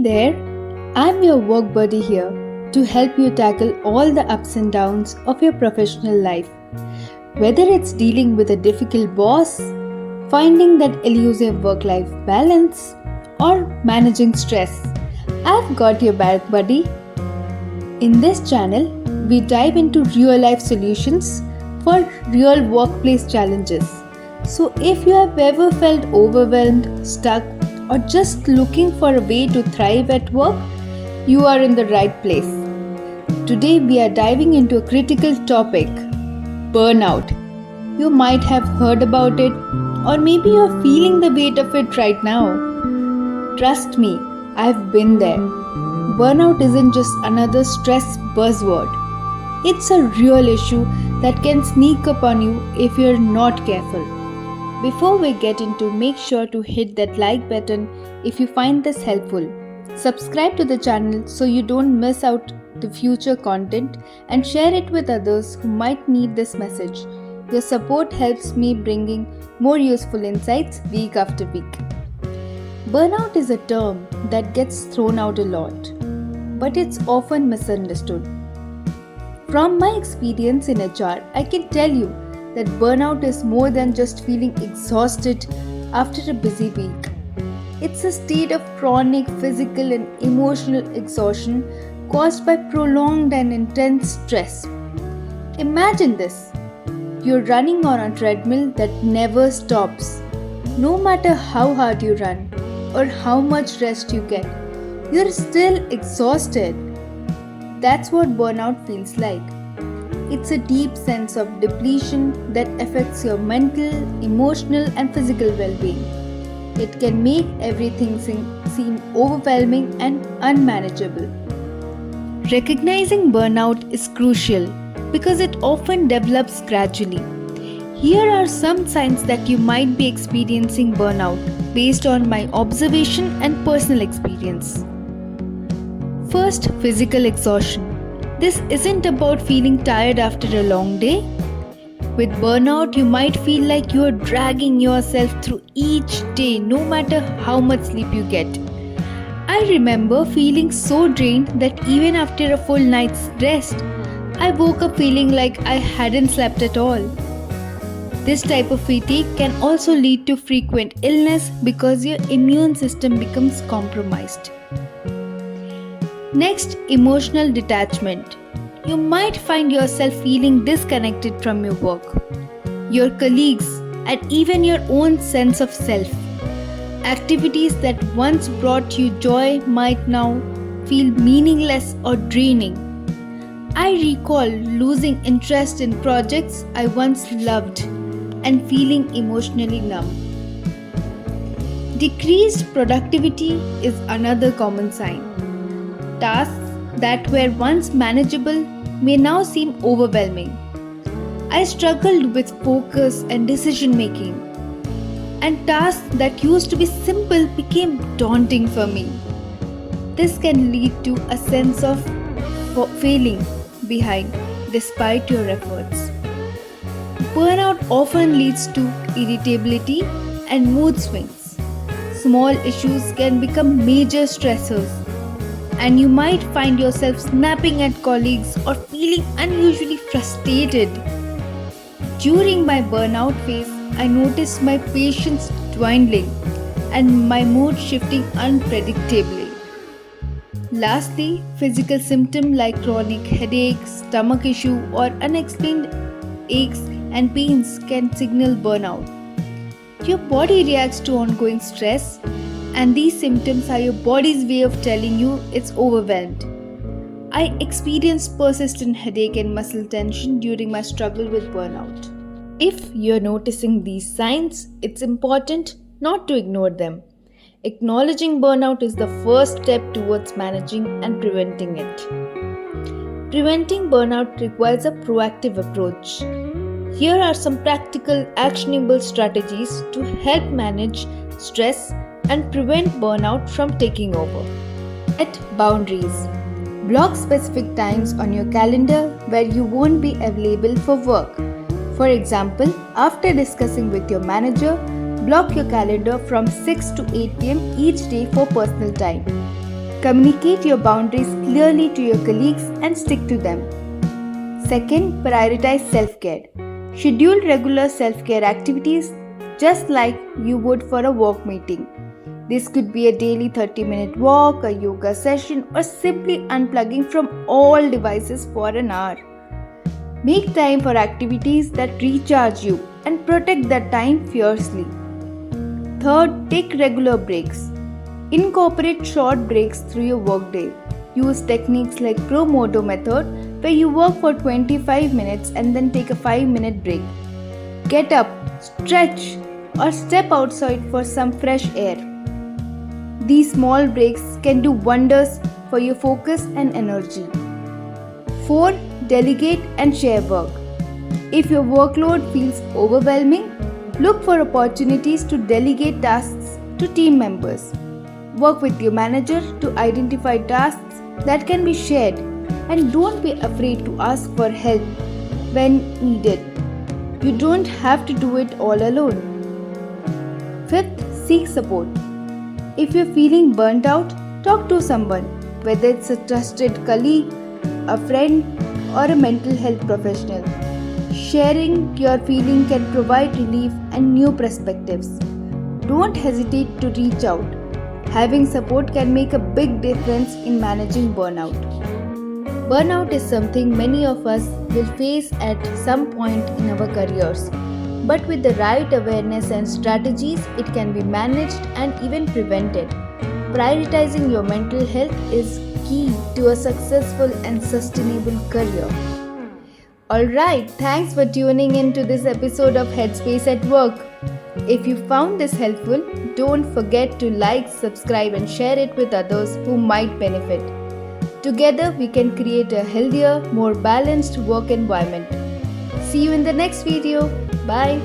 there, I'm your work buddy here to help you tackle all the ups and downs of your professional life. Whether it's dealing with a difficult boss, finding that elusive work life balance, or managing stress, I've got your back, buddy. In this channel, we dive into real life solutions for real workplace challenges. So, if you have ever felt overwhelmed, stuck, or just looking for a way to thrive at work, you are in the right place. Today, we are diving into a critical topic: burnout. You might have heard about it, or maybe you're feeling the weight of it right now. Trust me, I've been there. Burnout isn't just another stress buzzword. It's a real issue that can sneak up on you if you're not careful. Before we get into, make sure to hit that like button if you find this helpful. Subscribe to the channel so you don't miss out the future content, and share it with others who might need this message. Your support helps me bringing more useful insights week after week. Burnout is a term that gets thrown out a lot, but it's often misunderstood. From my experience in HR, I can tell you that burnout is more than just feeling exhausted after a busy week. It's a state of chronic physical and emotional exhaustion caused by prolonged and intense stress. Imagine this: you're running on a treadmill that never stops. No matter how hard you run or how much rest you get, you're still exhausted. That's what burnout feels like. It's a deep sense of depletion that affects your mental, emotional, and physical well-being. It can make everything seem overwhelming and unmanageable. Recognizing burnout is crucial because it often develops gradually. Here are some signs that you might be experiencing burnout based on my observation and personal experience. First, physical exhaustion. This isn't about feeling tired after a long day. With burnout, you might feel like you are dragging yourself through each day no matter how much sleep you get. I remember feeling so drained that even after a full night's rest, I woke up feeling like I hadn't slept at all. This type of fatigue can also lead to frequent illness because your immune system becomes compromised. Next, emotional detachment. You might find yourself feeling disconnected from your work, your colleagues, and even your own sense of self. Activities that once brought you joy might now feel meaningless or draining. I recall losing interest in projects I once loved and feeling emotionally numb. Decreased productivity is another common sign. Tasks that were once manageable may now seem overwhelming. I struggled with focus and decision making, and tasks that used to be simple became daunting for me. This can lead to a sense of failing behind despite your efforts. Burnout often leads to irritability and mood swings. Small issues can become major stressors, and you might find yourself snapping at colleagues or feeling unusually frustrated. During my burnout phase, I noticed my patience dwindling and my mood shifting unpredictably. Lastly, physical symptoms like chronic headache, stomach issue, or unexplained aches and pains can signal burnout. Your body reacts to ongoing stress, and these symptoms are your body's way of telling you it's overwhelmed. I experienced persistent headache and muscle tension during my struggle with burnout. If you're noticing these signs, it's important not to ignore them. Acknowledging burnout is the first step towards managing and preventing it. Preventing burnout requires a proactive approach. Here are some practical, actionable strategies to help manage stress and prevent burnout from taking over. Set boundaries. Block specific times on your calendar where you won't be available for work. For example, after discussing with your manager, block your calendar from 6 to 8 pm each day for personal time. Communicate your boundaries clearly to your colleagues and stick to them. Second, prioritize self-care. Schedule regular self-care activities just like you would for a work meeting. This could be a daily 30-minute walk, a yoga session, or simply unplugging from all devices for an hour. Make time for activities that recharge you and protect that time fiercely. Third, take regular breaks. Incorporate short breaks through your workday. Use techniques like Pomodoro method where you work for 25 minutes and then take a 5-minute break. Get up, stretch, or step outside for some fresh air. These small breaks can do wonders for your focus and energy. 4. Delegate and share work. If your workload feels overwhelming, look for opportunities to delegate tasks to team members. Work with your manager to identify tasks that can be shared, and don't be afraid to ask for help when needed. You don't have to do it all alone. 5th, seek support. If you're feeling burnt out, talk to someone, whether it's a trusted colleague, a friend, or a mental health professional. Sharing your feeling can provide relief and new perspectives. Don't hesitate to reach out. Having support can make a big difference in managing burnout. Burnout is something many of us will face at some point in our careers. But with the right awareness and strategies, it can be managed and even prevented. Prioritizing your mental health is key to a successful and sustainable career. Alright, thanks for tuning in to this episode of Headspace at Work. If you found this helpful, don't forget to like, subscribe, and share it with others who might benefit. Together, we can create a healthier, more balanced work environment. See you in the next video. Bye.